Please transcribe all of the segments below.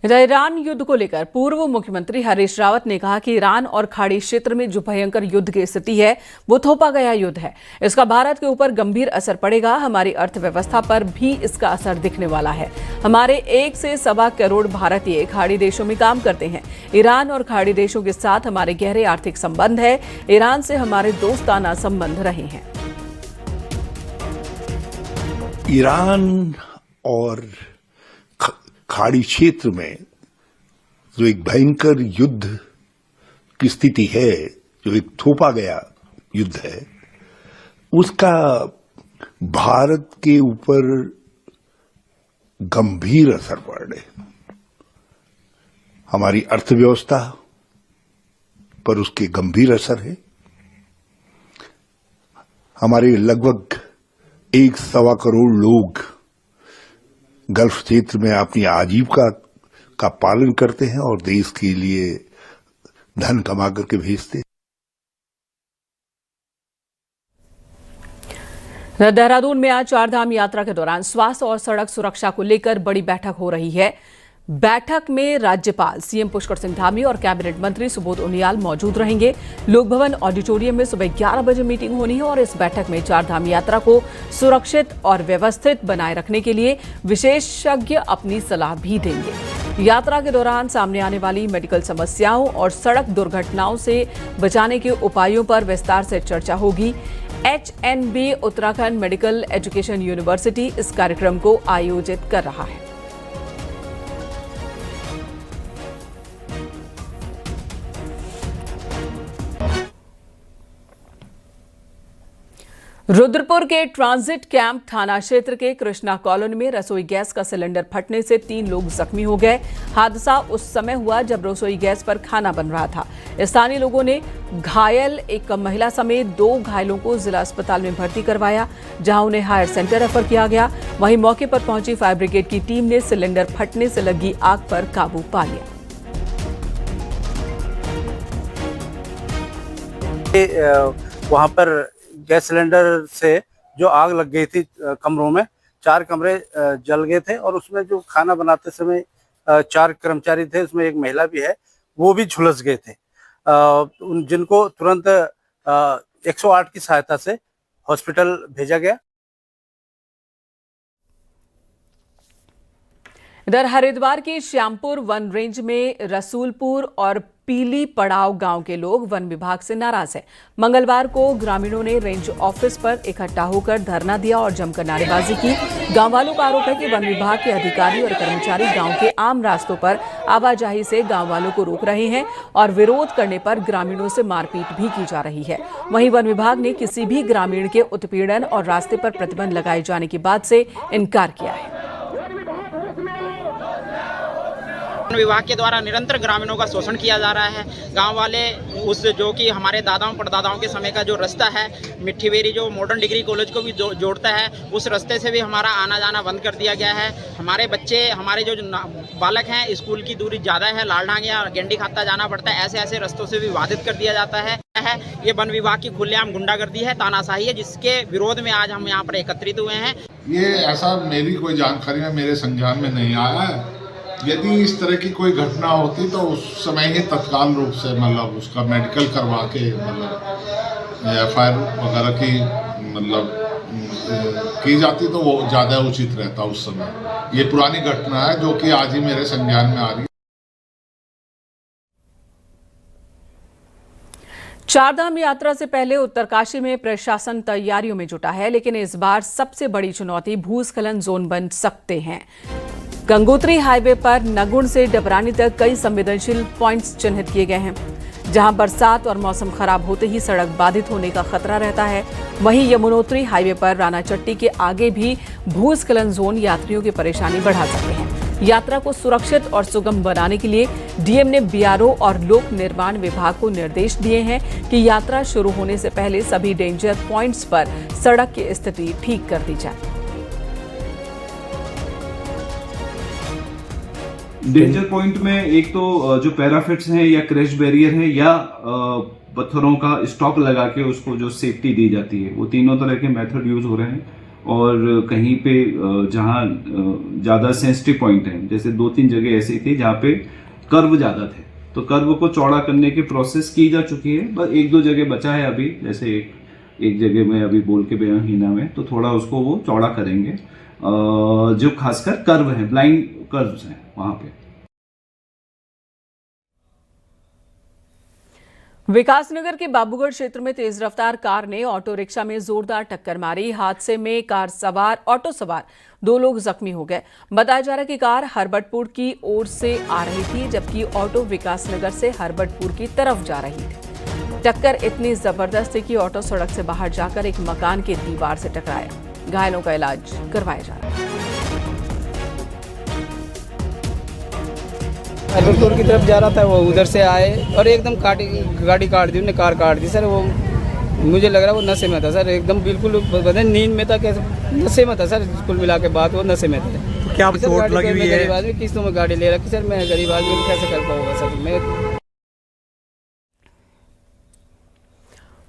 Iran युद्ध को लेकर पूर्व मुख्यमंत्री हरीश रावत ने कहा कि ईरान और खाड़ी क्षेत्र में जो भयंकर युद्ध की स्थिति है वो थोपा गया युद्ध है। इसका भारत के ऊपर गंभीर असर पड़ेगा। हमारी अर्थव्यवस्था पर भी इसका असर दिखने वाला है। हमारे 1 से सवा करोड़ भारतीय खाड़ी देशों में काम करते हैं। ईरान और खाड़ी देशों के साथ हमारे गहरे आर्थिक संबंध है। ईरान से हमारे दोस्ताना संबंध रहे हैं। ईरान और खाड़ी क्षेत्र में जो एक भयंकर युद्ध की स्थिति है, जो एक थोपा गया युद्ध है, उसका भारत के ऊपर गंभीर असर पड़ रहा है। हमारी अर्थव्यवस्था पर उसके गंभीर असर है। हमारे लगभग 1.25 करोड़ लोग गल्फ क्षेत्र में अपनी आजीविका का पालन करते हैं और देश के लिए धन कमा करके भेजते हैं। देहरादून में आज चारधाम यात्रा के दौरान स्वास्थ्य और सड़क सुरक्षा को लेकर बड़ी बैठक हो रही है। बैठक में राज्यपाल सीएम पुष्कर सिंह धामी और कैबिनेट मंत्री सुबोध उनियाल मौजूद रहेंगे। लोक भवन ऑडिटोरियम में सुबह 11 बजे मीटिंग होनी है और इस बैठक में चारधाम यात्रा को सुरक्षित और व्यवस्थित बनाए रखने के लिए विशेषज्ञ अपनी सलाह भी देंगे। यात्रा के दौरान सामने आने वाली मेडिकल समस्याओं और सड़क दुर्घटनाओं से बचाने के उपायों पर विस्तार से चर्चा होगी। HNB Uttarakhand medical education university इस कार्यक्रम को आयोजित कर रहा है। रुद्रपुर के ट्रांजिट कैंप थाना क्षेत्र के कृष्णा कॉलोनी में रसोई गैस का सिलेंडर फटने से 3 लोग जख्मी हो गए। हादसा उस समय हुआ जब रसोई गैस पर खाना बन रहा था। स्थानीय लोगों ने घायल एक महिला समेत 2 घायलों को जिला अस्पताल में भर्ती करवाया, जहां उन्हें हायर सेंटर रेफर किया गया। वहीं मौके पर पहुंची फायर ब्रिगेड की टीम ने सिलेंडर फटने से लगी आग पर काबू पा लिया। वहां पर गैस सिलेंडर से जो आग लग गई थी कमरों में, 4 कमरे जल गए थे और उसमें जो खाना बनाते समय 4 कर्मचारी थे, उसमें एक महिला भी है, वो भी झुलस गए थे, जिनको तुरंत 108 की सहायता से हॉस्पिटल भेजा गया। इधर हरिद्वार की श्यामपुर वन रेंज में रसूलपुर और पीली पड़ाव गांव के लोग वन विभाग से नाराज हैं। मंगलवार को ग्रामीणों ने रेंज ऑफिस पर इकट्ठा होकर धरना दिया और जमकर नारेबाजी की। गांव वालों का आरोप है कि वन विभाग के अधिकारी और कर्मचारी गांव के आम रास्तों पर आवाजाही से गांव वालों को रोक रहे हैं और विरोध करने पर ग्रामीणों से मारपीट भी की जा रही है। वहीं वन विभाग ने किसी भी ग्रामीण के उत्पीड़न और रास्ते पर प्रतिबंध लगाए जाने की बात से इनकार किया है। वन विभाग के द्वारा निरंतर ग्रामीणों का शोषण किया जा रहा है। गांव वाले उस जो कि हमारे दादाओं परदादाओं के समय का जो रास्ता है, मिट्टी बेरी जो मॉडर्न डिग्री कॉलेज को भी जोड़ता है, उस रास्ते से भी हमारा आना जाना बंद कर दिया गया है। हमारे बच्चे, हमारे जो बालक हैं, स्कूल की दूरी ज़्यादा है, लालढांग या गेंडी खाता जाना पड़ता है। ऐसे रास्तों से भी बाधित कर दिया जाता है। ये वन विभाग की खुलेआम गुंडागर्दी है, तानाशाही है, जिसके विरोध में आज हम यहाँ पर एकत्रित हुए हैं। ये ऐसा मेरी कोई जानकारी में, मेरे संज्ञान में नहीं आया है। यदि इस तरह की कोई घटना होती तो उस समय ही तत्काल रूप से मतलब उसका मेडिकल करवा के मतलब FIR वगैरह की मतलब की जाती तो वो ज़्यादा उचित रहता उस समय। ये पुरानी घटना है जो कि आज ही मेरे संज्ञान में आ रही है। चारधाम यात्रा से पहले उत्तरकाशी में प्रशासन तैयारियों में जुटा है, लेकिन इस बार सबसे बड़ी चुनौती भूस्खलन जोन बन सकते हैं। गंगोत्री हाईवे पर नगुण से डबरानी तक कई संवेदनशील पॉइंट्स चिन्हित किए गए हैं, जहां बरसात और मौसम खराब होते ही सड़क बाधित होने का खतरा रहता है। वहीं यमुनोत्री हाईवे पर रानाचट्टी के आगे भी भूस्खलन जोन यात्रियों की परेशानी बढ़ा सकते हैं। यात्रा को सुरक्षित और सुगम बनाने के लिए डीएम ने BRO और लोक निर्माण विभाग को निर्देश दिए हैं कि यात्रा शुरू होने से पहले सभी डेंजर पॉइंट्स पर सड़क की स्थिति ठीक कर दी जाए। डेंजर पॉइंट में एक तो जो पैराफिट्स हैं या क्रैश बैरियर है या पत्थरों का स्टॉक लगा के उसको जो सेफ्टी दी जाती है, वो तीनों तरह के मेथड यूज हो रहे हैं। और कहीं पे जहाँ ज़्यादा सेंसिटिव पॉइंट है, जैसे 2-3 जगह ऐसी थी जहाँ पे कर्व ज़्यादा थे, तो कर्व को चौड़ा करने की प्रोसेस की जा चुकी है। बस 1-2 जगह बचा है अभी, जैसे एक जगह में अभी बोल के गया हीना में, तो थोड़ा उसको वो चौड़ा करेंगे। जो खासकर कर्व है, ब्लाइंड कर्व्स हैं वहाँ पे। विकासनगर के बाबूगढ़ क्षेत्र में तेज रफ्तार कार ने ऑटो रिक्शा में जोरदार टक्कर मारी। हादसे में ऑटो सवार 2 लोग जख्मी हो गए। बताया जा रहा है कि कार हरबटपुर की ओर से आ रही थी, जबकि ऑटो विकासनगर से हरबटपुर की तरफ जा रही थी। टक्कर इतनी जबरदस्त थी कि ऑटो सड़क से बाहर जाकर एक मकान की दीवार से टकराया। घायलों का इलाज करवाया जा रहा है। हरबटपुर की तरफ जा रहा था, वो उधर से आए और एकदम गाड़ी काट दी, उन्हें कार काट दी सर। वो मुझे लग रहा है वो नशे में था सर, एकदम बिल्कुल नींद में था, कैसे नशे में था सर। कुल मिला के बात वो नशे में था। तो क्या चोट लगी हुई है? गरीब आदमी, किस्तों में गाड़ी ले रखी सर, मैं गरीब आदमी कैसे कर पाऊंगा सर। मैं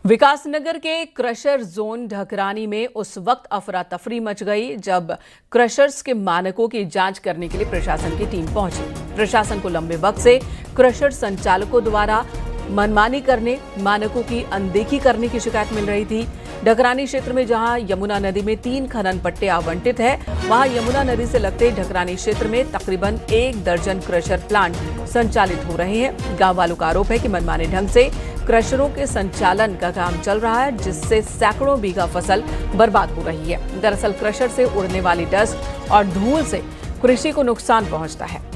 विकासनगर के क्रशर जोन ढकरानी में उस वक्त अफरा तफरी मच गई जब क्रशर्स के मानकों की जांच करने के लिए प्रशासन की टीम पहुंची। प्रशासन को लंबे वक्त से क्रशर संचालकों द्वारा मनमानी करने, मानकों की अनदेखी करने की शिकायत मिल रही थी। ढकरानी क्षेत्र में जहां यमुना नदी में 3 खनन पट्टे आवंटित है, वहां यमुना नदी से लगते ढकरानी क्षेत्र में तकरीबन 1 दर्जन क्रशर प्लांट संचालित हो रहे हैं। गांव वालों का आरोप है कि मनमाने ढंग से क्रशरों के संचालन का काम चल रहा है, जिससे सैकड़ों बीघा फसल बर्बाद हो रही है। दरअसल क्रशर से उड़ने वाली डस्ट और धूल से कृषि को नुकसान पहुंचता है।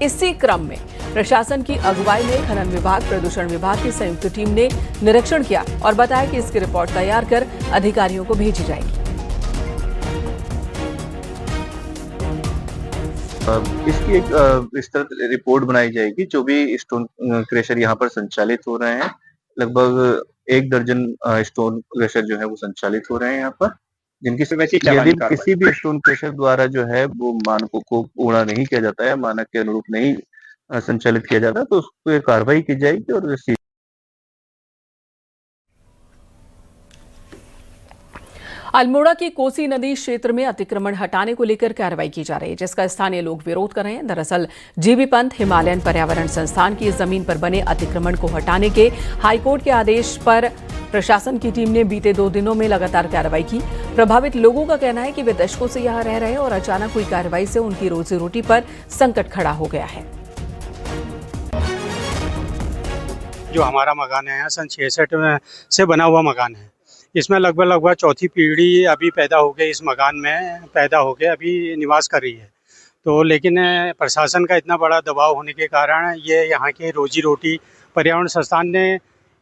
इसी क्रम में प्रशासन की अगुवाई में खनन विभाग, प्रदूषण विभाग की संयुक्त टीम ने निरीक्षण किया और बताया कि इसकी रिपोर्ट तैयार कर अधिकारियों को भेजी जाएगी। इसकी एक विस्तृत रिपोर्ट बनाई जाएगी। जो भी स्टोन क्रशर यहाँ पर संचालित हो रहे हैं, लगभग 1 दर्जन स्टोन क्रशर जो है वो संचालित हो रहे हैं यहाँ पर, जिनकी यदि किसी भी स्टोन क्रशर द्वारा जो है वो मानकों को पूरा नहीं किया जाता है, मानक के अनुरूप नहीं संचालित किया जाता, तो उस पर कार्रवाई की जाएगी। और अल्मोड़ा की कोसी नदी क्षेत्र में अतिक्रमण हटाने को लेकर कार्रवाई की जा रही है, जिसका स्थानीय लोग विरोध कर रहे हैं। दरअसल जीबी पंत हिमालयन पर्यावरण संस्थान की जमीन पर बने अतिक्रमण को हटाने के हाईकोर्ट के आदेश पर प्रशासन की टीम ने बीते 2 दिनों में लगातार कार्रवाई की। प्रभावित लोगों का कहना है कि वे दशकों से यहाँ रह रहे हैं और अचानक हुई कार्रवाई से उनकी रोजी रोटी पर संकट खड़ा हो गया है। जो हमारा मकान है, सन 66 में से बना हुआ मकान है। इसमें लगभग चौथी पीढ़ी अभी पैदा हो गई, इस मकान में पैदा हो के अभी निवास कर रही है। तो लेकिन प्रशासन का इतना बड़ा दबाव होने के कारण ये यहाँ की रोजी रोटी, पर्यावरण संस्थान ने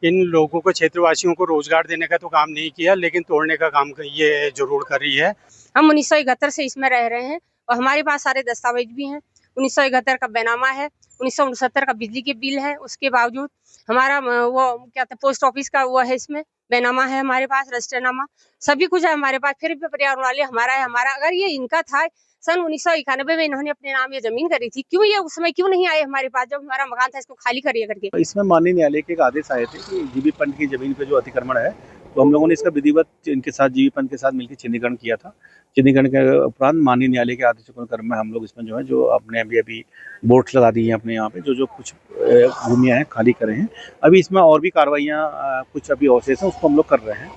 इन लोगों को, क्षेत्रवासियों को रोजगार देने का तो काम नहीं किया, लेकिन तोड़ने का काम ये जरूर कर रही है। हम 1971 से इसमें रह रहे हैं और हमारे पास सारे दस्तावेज भी हैं। 1971 का बैनामा है, 1969 का बिजली के बिल है। उसके बावजूद हमारा वो क्या था, पोस्ट ऑफिस का वो है, इसमें बैनामा है हमारे पास, रजिस्टरनामा, सभी कुछ है हमारे पास। फिर भी पर्यावरण वाले हमारा है, हमारा अगर ये इनका था, सन 1991 में इन्होंने अपने नाम ये जमीन करी थी, क्यों ये उस समय क्यों नहीं आए हमारे पास जब हमारा मकान था, इसको खाली करिए करके। इसमें माननीय न्यायालय के एक आदेश आए थे कि जीबी पंत की जमीन पे जो अतिक्रमण है, तो हम लोगों ने इसका विधिवत इनके साथ, जीबी पंत के साथ मिलकर चिन्हीकरण किया था। चिन्हीकरण के उपरांत माननीय न्यायालय के आदेशों के क्रम में हम लोग इसमें जो है, जो अपने अभी बोर्ड्स लगा दी हैं अपने यहाँ पे, जो कुछ भूमियाँ हैं खाली करे हैं। अभी इसमें और भी कार्रवाइयाँ कुछ अभी अवशेष हैं, उसको हम लोग कर रहे हैं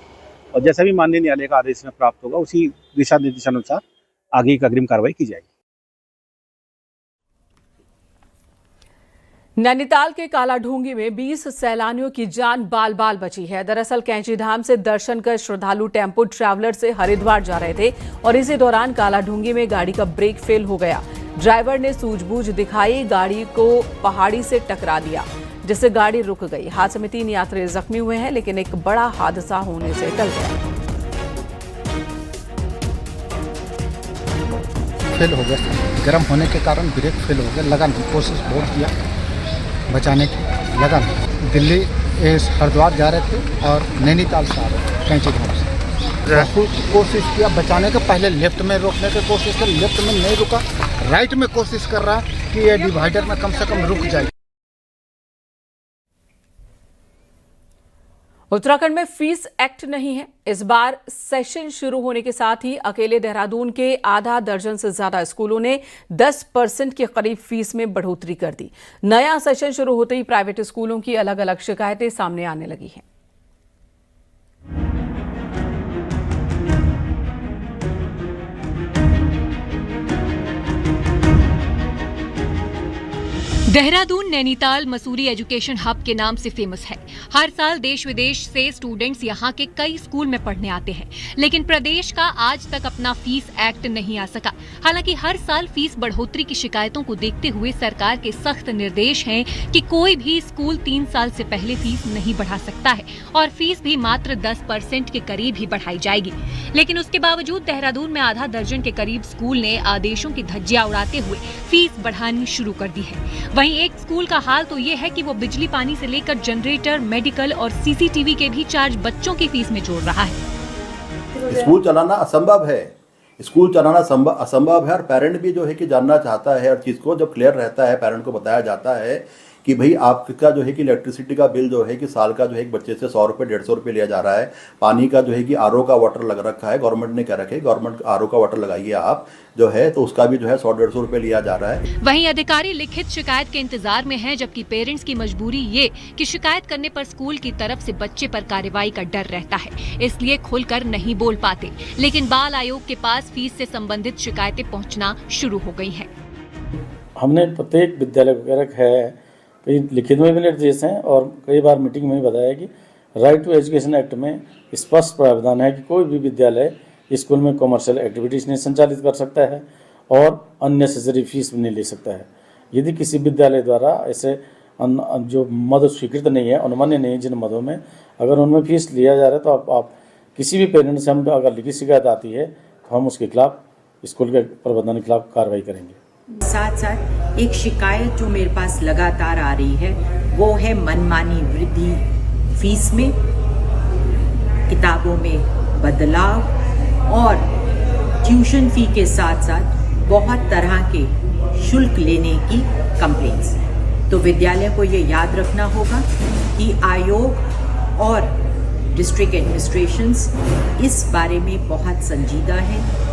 और जैसा भी माननीय न्यायालय का आदेश में प्राप्त होगा, उसी दिशा निर्देशानुसार आगे की अग्रिम कार्रवाई की जाएगी। नैनीताल के कालाढूंगी में 20 सैलानियों की जान बाल बाल बची है। दरअसल कैंचीधाम से दर्शन कर श्रद्धालु टेम्पो ट्रैवलर से हरिद्वार जा रहे थे और इसी दौरान कालाढूंगी में गाड़ी का ब्रेक फेल हो गया। ड्राइवर ने सूझबूझ दिखाई गाड़ी को पहाड़ी से टकरा दिया, जिससे गाड़ी रुक गई। हादसे में 3 यात्री जख्मी हुए हैं, लेकिन एक बड़ा हादसा होने से टल गया। फेल हो गया, गर्म होने के कारण ब्रेक फेल हो गया। लगा कोशिश बहुत किया बचाने की, लगा दिल्ली हरिद्वार जा रहे थे और नैनीताल से आ रहे थे कैंचीधाम से। बहुत कोशिश किया बचाने का, पहले लेफ्ट में रोकने की कोशिश की, लेफ्ट में नहीं रुका, राइट में कोशिश कर रहा कि ये डिवाइडर में कम से कम रुक जाए। उत्तराखंड में फीस एक्ट नहीं है। इस बार सेशन शुरू होने के साथ ही अकेले देहरादून के आधा दर्जन से ज्यादा स्कूलों ने 10% के करीब फीस में बढ़ोतरी कर दी। नया सेशन शुरू होते ही प्राइवेट स्कूलों की अलग अलग शिकायतें सामने आने लगी हैं। देहरादून नैनीताल मसूरी एजुकेशन हब के नाम से फेमस है। हर साल देश विदेश से स्टूडेंट्स यहाँ के कई स्कूल में पढ़ने आते हैं, लेकिन प्रदेश का आज तक अपना फीस एक्ट नहीं आ सका। हालांकि हर साल फीस बढ़ोतरी की शिकायतों को देखते हुए सरकार के सख्त निर्देश हैं कि कोई भी स्कूल 3 साल से पहले फीस नहीं बढ़ा सकता है और फीस भी मात्र 10% के करीब ही बढ़ाई जाएगी। लेकिन उसके बावजूद देहरादून में आधा दर्जन के करीब स्कूल ने आदेशों की धज्जियां उड़ाते हुए फीस बढ़ानी शुरू कर दी है। वहीं एक स्कूल का हाल तो ये है कि वो बिजली पानी से लेकर जनरेटर, मेडिकल और सीसीटीवी के भी चार्ज बच्चों की फीस में जोड़ रहा है। स्कूल चलाना असंभव है, स्कूल चलाना असंभव है और पेरेंट भी जो है कि जानना चाहता है हर चीज़ को। जब क्लियर रहता है, पेरेंट को बताया जाता है कि भाई आपका जो है कि इलेक्ट्रिसिटी का बिल जो है कि साल का जो है एक बच्चे से 100 रुपये 150 रुपये लिया जा रहा है। पानी का जो है कि आरओ का वाटर लग रखा है, गवर्नमेंट ने कह रखा है गवर्नमेंट आरओ का वाटर लगाइए आप जो है, तो उसका भी जो है 100-150 रुपये लिया जा रहा है। वहीं अधिकारी लिखित शिकायत के इंतजार में हैं, जबकि पेरेंट्स की मजबूरी ये कि शिकायत करने पर स्कूल की तरफ से बच्चे पर कार्रवाई का डर रहता है, इसलिए खुलकर नहीं बोल पाते। लेकिन बाल आयोग के पास फीस से संबंधित शिकायतें पहुँचना शुरू हो गई है। हमने प्रत्येक विद्यालय को रखा है, कई लिखित में भी निर्देश हैं और कई बार मीटिंग में भी बताया कि राइट टू एजुकेशन एक्ट में स्पष्ट प्रावधान है कि कोई भी विद्यालय स्कूल में कॉमर्शियल एक्टिविटीज़ नहीं संचालित कर सकता है और अननेसेसरी फीस भी नहीं ले सकता है। यदि किसी विद्यालय द्वारा ऐसे जो मद स्वीकृत नहीं है, अनुमान्य नहीं है, जिन मदों में अगर उनमें फीस लिया जा रहा है, तो आप किसी भी पेरेंट्स से हम अगर लिखित शिकायत आती है तो हम उसके खिलाफ, स्कूल के प्रबंधन के खिलाफ कार्रवाई करेंगे। साथ साथ एक शिकायत जो मेरे पास लगातार आ रही है वो है मनमानी वृद्धि फीस में, किताबों में बदलाव और ट्यूशन फी के साथ साथ बहुत तरह के शुल्क लेने की कंप्लेंट्स। तो विद्यालय को ये याद रखना होगा कि आयोग और डिस्ट्रिक्ट एडमिनिस्ट्रेशंस इस बारे में बहुत संजीदा है।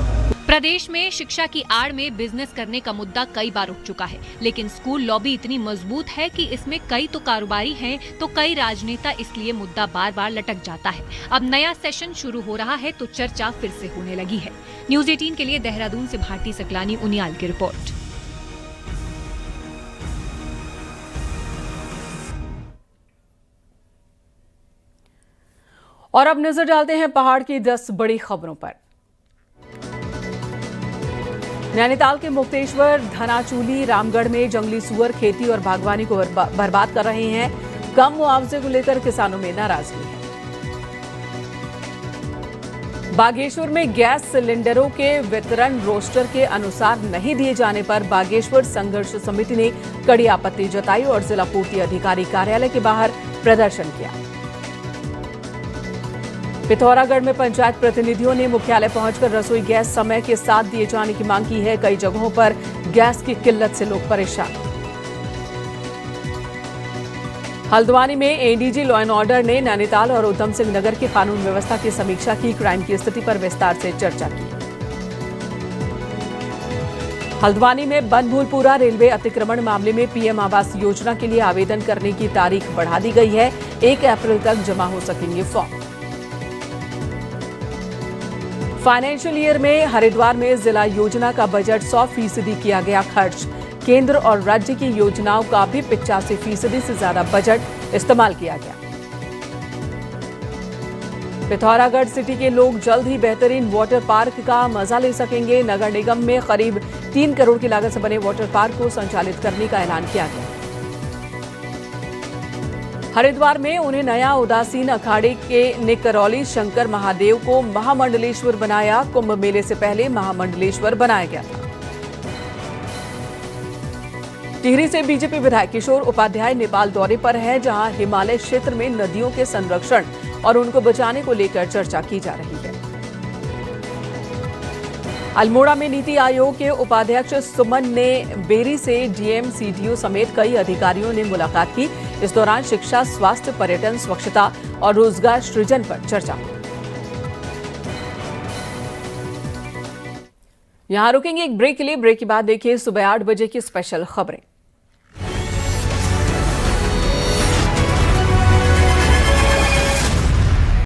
प्रदेश में शिक्षा की आड़ में बिजनेस करने का मुद्दा कई बार उठ चुका है, लेकिन स्कूल लॉबी इतनी मजबूत है कि इसमें कई तो कारोबारी हैं तो कई राजनेता, इसलिए मुद्दा बार बार लटक जाता है। अब नया सेशन शुरू हो रहा है तो चर्चा फिर से होने लगी है। न्यूज़ 18 के लिए देहरादून से भारती सकलानी उनियाल की रिपोर्ट। और अब नजर डालते हैं पहाड़ की 10 बड़ी खबरों पर। नैनीताल के मुक्तेश्वर, धनाचूली, रामगढ़ में जंगली सुअर खेती और बागवानी को बर्बाद कर रहे हैं। कम मुआवजे को लेकर किसानों में नाराजगी है। बागेश्वर में गैस सिलेंडरों के वितरण रोस्टर के अनुसार नहीं दिए जाने पर बागेश्वर संघर्ष समिति ने कड़ी आपत्ति जताई और जिला पूर्ति अधिकारी कार्यालय के बाहर प्रदर्शन किया। पिथौरागढ़ में पंचायत प्रतिनिधियों ने मुख्यालय पहुंचकर रसोई गैस समय के साथ दिए जाने की मांग की है। कई जगहों पर गैस की किल्लत से लोग परेशान। हल्द्वानी में एडीजी लॉ एंड ऑर्डर ने नैनीताल और उधम सिंह नगर की कानून व्यवस्था की समीक्षा की। क्राइम की स्थिति पर विस्तार से चर्चा की। हल्द्वानी में बनभूलपुरा रेलवे अतिक्रमण मामले में पीएम आवास योजना के लिए आवेदन करने की तारीख बढ़ा दी गई है। 1 अप्रैल तक जमा हो सकेंगे फॉर्म। फाइनेंशियल ईयर में हरिद्वार में जिला योजना का बजट 100% किया गया खर्च। केंद्र और राज्य की योजनाओं का भी 85% से ज्यादा बजट इस्तेमाल किया गया। पिथौरागढ़ सिटी के लोग जल्द ही बेहतरीन वाटर पार्क का मजा ले सकेंगे। नगर निगम में करीब 3 करोड़ की लागत से बने वाटर पार्क को संचालित करने का ऐलान किया गया। हरिद्वार में उन्हें नया उदासीन अखाड़े के ने करौली शंकर महादेव को महामंडलेश्वर बनाया। कुंभ मेले से पहले महामंडलेश्वर बनाया गया था। टिहरी से बीजेपी विधायक किशोर उपाध्याय नेपाल दौरे पर है, जहां हिमालय क्षेत्र में नदियों के संरक्षण और उनको बचाने को लेकर चर्चा की जा रही है। अल्मोड़ा में नीति आयोग के उपाध्यक्ष सुमन ने बेरी से डीएम, सीडीओ समेत कई अधिकारियों ने मुलाकात की। इस दौरान शिक्षा, स्वास्थ्य, पर्यटन, स्वच्छता और रोजगार सृजन पर चर्चा। यहां रुकेंगे एक ब्रेक के लिए। ब्रेक के बाद देखिए सुबह 8 बजे की स्पेशल खबरें।